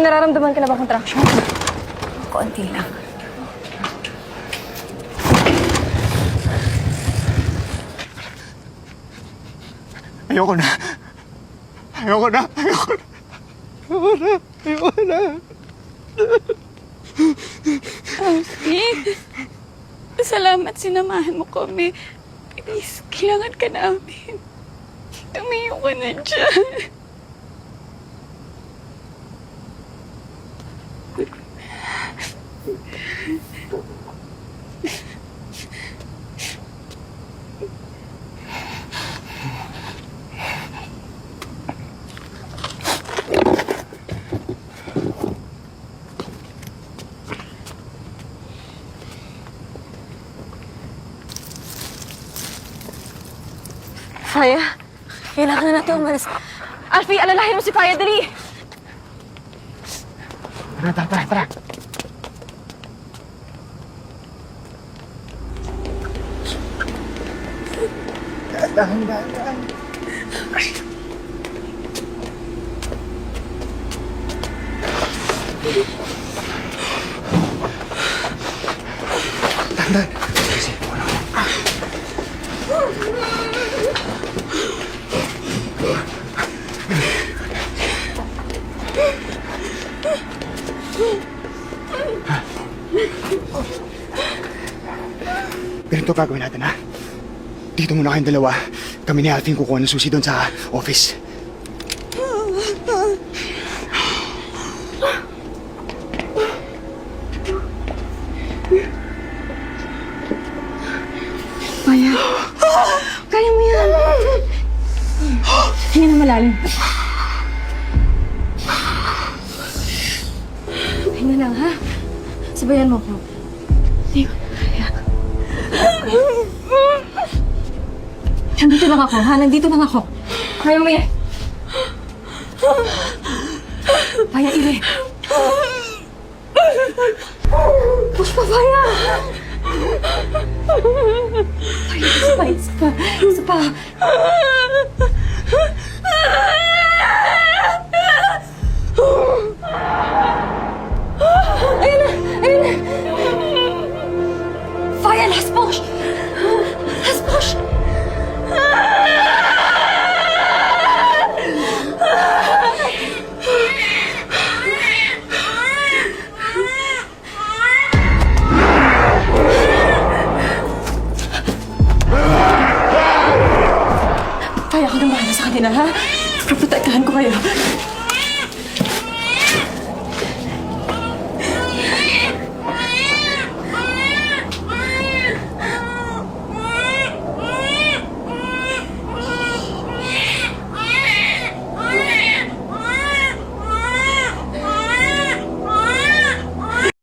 Nararamdaman ka na ba contraction? Konti lang. Ayoko na. Ayoko na. Ayoko na. Ayoko na. Ayoko na. Alfie, salamat sinamahan mo kami. Please, kailangan ka namin. Tumiyo ka na dyan. Faya, kailangan na natin umalis. Alfie, alalahin mo si Faya, dali! Tara. Dahan. Dahan. Kasi, wala. Ganito gagawin natin, ha? Dito muna kayong dalawa. Kami ni Alvin kukuha ng susi doon sa office. Faya, kaya mo yan. Hindi na malalim. Hinga lang, ha? Sabayan mo ko. Hindi ko kaya. Nandito lang ako, ha? Nandito lang ako. Kaya mo yan. Faya, Ire. Push pa, Faya! Faya, isa pa.